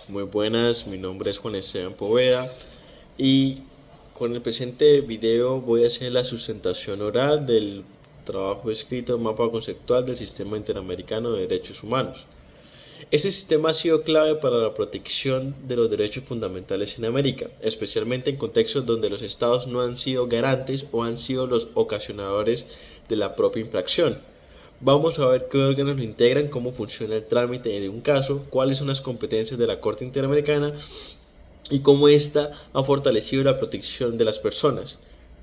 Muy buenas, mi nombre es Juan Esteban Poveda y con el presente video voy a hacer la sustentación oral del trabajo escrito Mapa Conceptual del Sistema Interamericano de Derechos Humanos. Este sistema ha sido clave para la protección de los derechos fundamentales en América, especialmente en contextos donde los estados no han sido garantes o han sido los ocasionadores de la propia infracción. Vamos a ver qué órganos lo integran, cómo funciona el trámite de un caso, cuáles son las competencias de la Corte Interamericana y cómo ésta ha fortalecido la protección de las personas.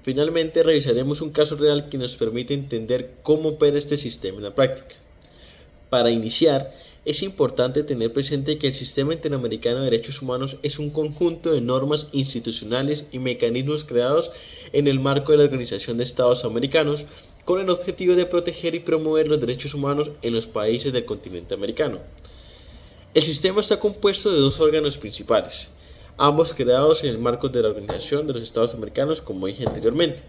Finalmente, revisaremos un caso real que nos permite entender cómo opera este sistema en la práctica. Para iniciar, es importante tener presente que el Sistema Interamericano de Derechos Humanos es un conjunto de normas institucionales y mecanismos creados en el marco de la Organización de Estados Americanos con el objetivo de proteger y promover los derechos humanos en los países del continente americano. El sistema está compuesto de dos órganos principales, ambos creados en el marco de la Organización de los Estados Americanos, como dije anteriormente.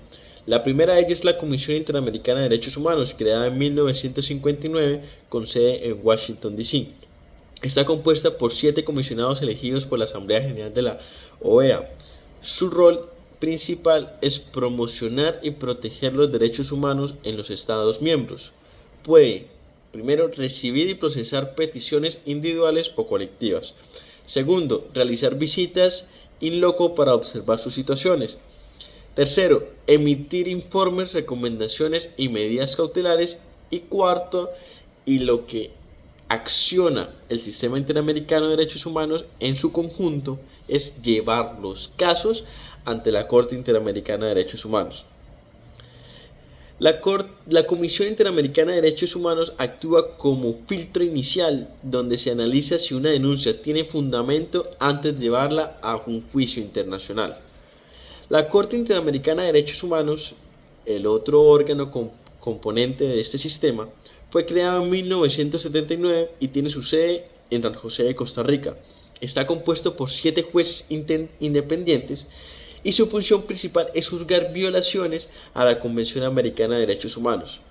La primera de ellas es la Comisión Interamericana de Derechos Humanos, creada en 1959 con sede en Washington, D.C. Está compuesta por 7 comisionados elegidos por la Asamblea General de la OEA. Su rol principal es promocionar y proteger los derechos humanos en los Estados miembros. Puede, primero, recibir y procesar peticiones individuales o colectivas. Segundo, realizar visitas in loco para observar sus situaciones. Tercero, emitir informes, recomendaciones y medidas cautelares. Y cuarto, y lo que acciona el Sistema Interamericano de Derechos Humanos en su conjunto, es llevar los casos ante la Corte Interamericana de Derechos Humanos. La Comisión Interamericana de Derechos Humanos actúa como filtro inicial donde se analiza si una denuncia tiene fundamento antes de llevarla a un juicio internacional. La Corte Interamericana de Derechos Humanos, el otro órgano componente de este sistema, fue creado en 1979 y tiene su sede en San José de Costa Rica. Está compuesto por 7 jueces independientes y su función principal es juzgar violaciones a la Convención Americana de Derechos Humanos,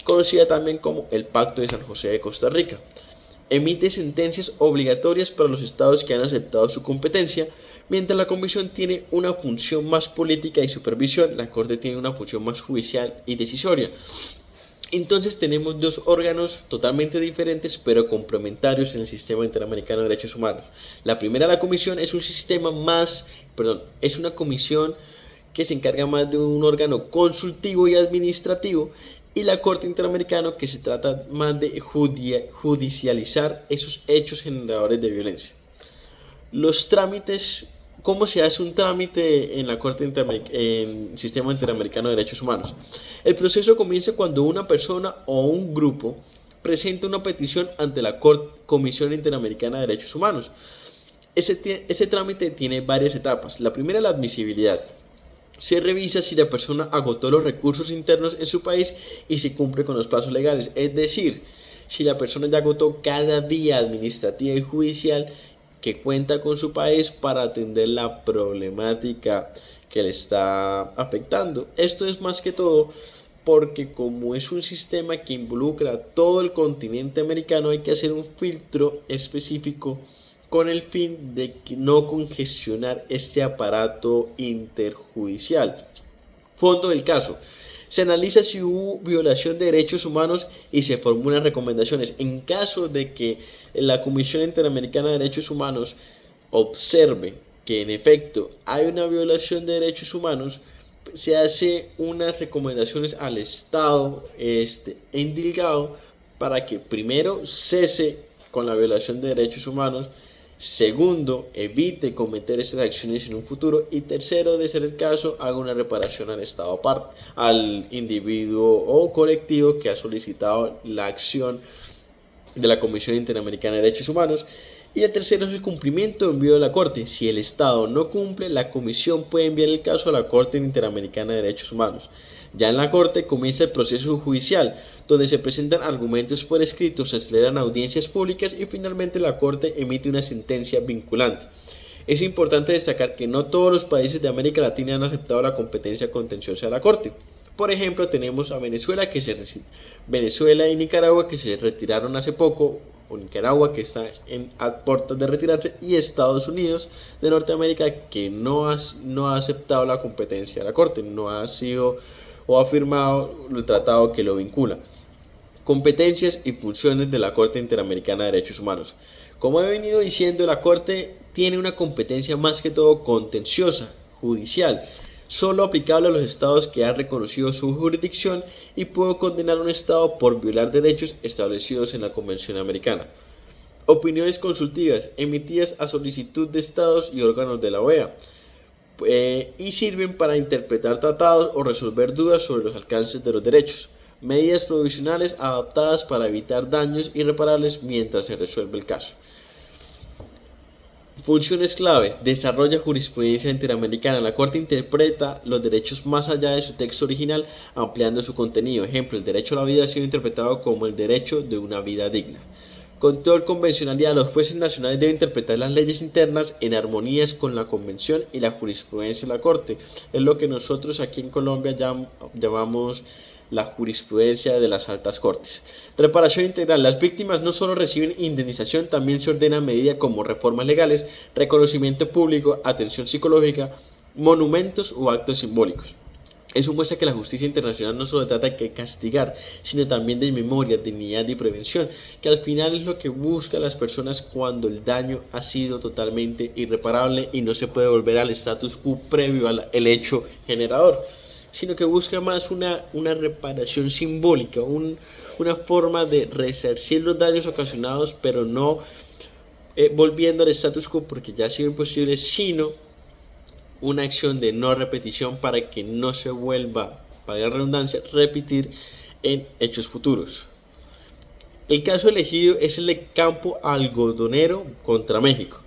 conocida también como el Pacto de San José de Costa Rica. Emite sentencias obligatorias para los estados que han aceptado su competencia. Mientras la Comisión tiene una función más política y supervisión, la Corte tiene una función más judicial y decisoria. Entonces tenemos dos órganos totalmente diferentes pero complementarios en el Sistema Interamericano de Derechos Humanos. La primera, la Comisión, es un sistema más, es una comisión que se encarga más de un órgano consultivo y administrativo, y la Corte Interamericana, que se trata más de judicializar esos hechos generadores de violencia. Los trámites, ¿cómo se hace un trámite en la Corte en Sistema Interamericano de Derechos Humanos? El proceso comienza cuando una persona o un grupo presenta una petición ante la Comisión Interamericana de Derechos Humanos. Ese trámite tiene varias etapas. La primera, la admisibilidad. Se revisa si la persona agotó los recursos internos en su país y se cumple con los plazos legales. Es decir, si la persona ya agotó cada vía administrativa y judicial que cuenta con su país para atender la problemática que le está afectando. Esto es más que todo porque como es un sistema que involucra todo el continente americano, hay que hacer un filtro específico con el fin de no congestionar este aparato interjudicial. Fondo del caso. Se analiza si hubo violación de derechos humanos y se formulan recomendaciones. En caso de que la Comisión Interamericana de Derechos Humanos observe que en efecto hay una violación de derechos humanos, se hace unas recomendaciones al Estado indicado para que primero cese con la violación de derechos humanos. Segundo, evite cometer estas acciones en un futuro. Y tercero, de ser el caso, haga una reparación al Estado aparte, al individuo o colectivo que ha solicitado la acción de la Comisión Interamericana de Derechos Humanos. Y el tercero es el cumplimiento de envío de la Corte. Si el Estado no cumple, la Comisión puede enviar el caso a la Corte Interamericana de Derechos Humanos. Ya en la Corte comienza el proceso judicial, donde se presentan argumentos por escrito, se celebran audiencias públicas y finalmente la Corte emite una sentencia vinculante. Es importante destacar que no todos los países de América Latina han aceptado la competencia contenciosa de la Corte. Por ejemplo, tenemos a Venezuela y Nicaragua, que se retiraron hace poco, o Nicaragua, que está a puertas de retirarse, y Estados Unidos de Norteamérica, que no ha aceptado la competencia de la Corte, no ha sido o ha firmado el tratado que lo vincula. Competencias y funciones de la Corte Interamericana de Derechos Humanos. Como he venido diciendo, la Corte tiene una competencia más que todo contenciosa, judicial, solo aplicable a los estados que han reconocido su jurisdicción, y puede condenar a un estado por violar derechos establecidos en la Convención Americana. Opiniones consultivas emitidas a solicitud de estados y órganos de la OEA, y sirven para interpretar tratados o resolver dudas sobre los alcances de los derechos. Medidas provisionales adaptadas para evitar daños irreparables mientras se resuelve el caso. Funciones claves. Desarrolla jurisprudencia interamericana. La Corte interpreta los derechos más allá de su texto original, ampliando su contenido. Ejemplo, el derecho a la vida ha sido interpretado como el derecho de una vida digna. Control convencionalidad. Los jueces nacionales deben interpretar las leyes internas en armonías con la convención y la jurisprudencia de la Corte. Es lo que nosotros aquí en Colombia llamamos la jurisprudencia de las altas cortes. Reparación integral. Las víctimas no solo reciben indemnización, también se ordenan medidas como reformas legales, reconocimiento público, atención psicológica, monumentos o actos simbólicos. Eso muestra que la justicia internacional no solo trata de castigar, sino también de memoria, dignidad y prevención, que al final es lo que buscan las personas cuando el daño ha sido totalmente irreparable y no se puede volver al status quo previo al hecho generador, sino que busca más una reparación simbólica, una forma de resarcir los daños ocasionados, pero no volviendo al status quo porque ya ha sido imposible, sino una acción de no repetición para que no se vuelva, para la redundancia, repetir en hechos futuros. El caso elegido es el de Campo Algodonero contra México.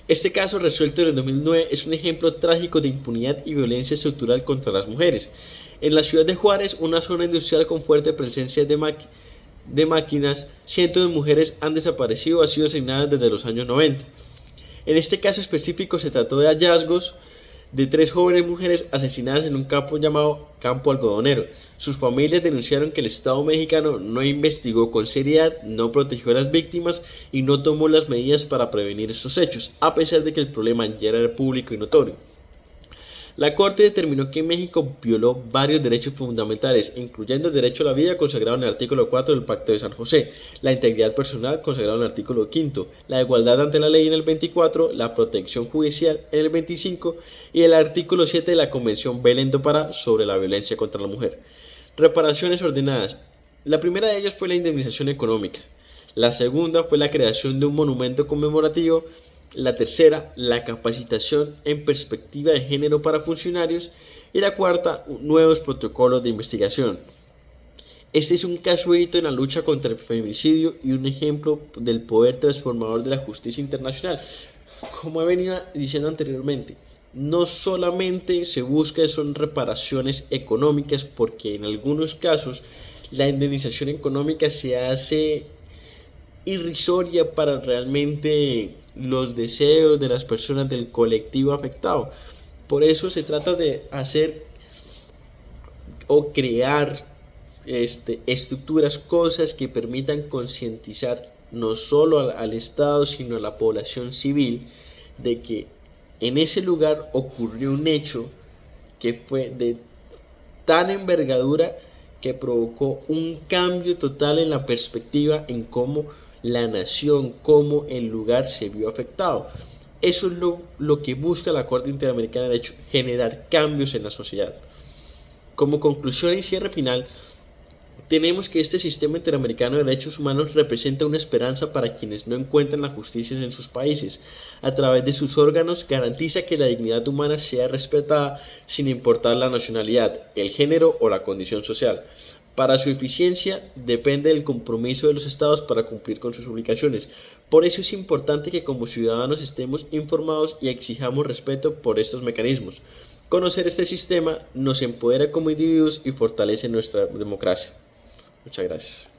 Este caso, resuelto en el 2009, es un ejemplo trágico de impunidad y violencia estructural contra las mujeres. En la ciudad de Juárez, una zona industrial con fuerte presencia de máquinas, cientos de mujeres han desaparecido o han sido asignadas desde los años 90. En este caso específico se trató de hallazgos de 3 jóvenes mujeres asesinadas en un campo llamado Campo Algodonero. Sus familias denunciaron que el Estado mexicano no investigó con seriedad, no protegió a las víctimas y no tomó las medidas para prevenir estos hechos, a pesar de que el problema ya era público y notorio. La Corte determinó que México violó varios derechos fundamentales, incluyendo el derecho a la vida consagrado en el artículo 4 del Pacto de San José, la integridad personal consagrado en el artículo 5, la igualdad ante la ley en el 24, la protección judicial en el 25 y el artículo 7 de la Convención Belén do Pará sobre la violencia contra la mujer. Reparaciones ordenadas. La primera de ellas fue la indemnización económica. La segunda fue la creación de un monumento conmemorativo. La tercera, la capacitación en perspectiva de género para funcionarios. Y la cuarta, nuevos protocolos de investigación. Este es un caso hito en la lucha contra el feminicidio y un ejemplo del poder transformador de la justicia internacional. Como he venido diciendo anteriormente, no solamente se busca son reparaciones económicas, porque en algunos casos la indemnización económica se hace irrisoria para realmente los deseos de las personas del colectivo afectado. Por eso se trata de hacer o crear estructuras, cosas que permitan concientizar no solo al Estado, sino a la población civil de que en ese lugar ocurrió un hecho que fue de tan envergadura que provocó un cambio total en la perspectiva en cómo la nación, cómo el lugar se vio afectado. Eso es lo que busca la Corte Interamericana de Derechos, generar cambios en la sociedad. Como conclusión y cierre final, tenemos que este sistema interamericano de derechos humanos representa una esperanza para quienes no encuentran la justicia en sus países. A través de sus órganos garantiza que la dignidad humana sea respetada sin importar la nacionalidad, el género o la condición social. Para su eficiencia depende del compromiso de los estados para cumplir con sus obligaciones. Por eso es importante que como ciudadanos estemos informados y exijamos respeto por estos mecanismos. Conocer este sistema nos empodera como individuos y fortalece nuestra democracia. Muchas gracias.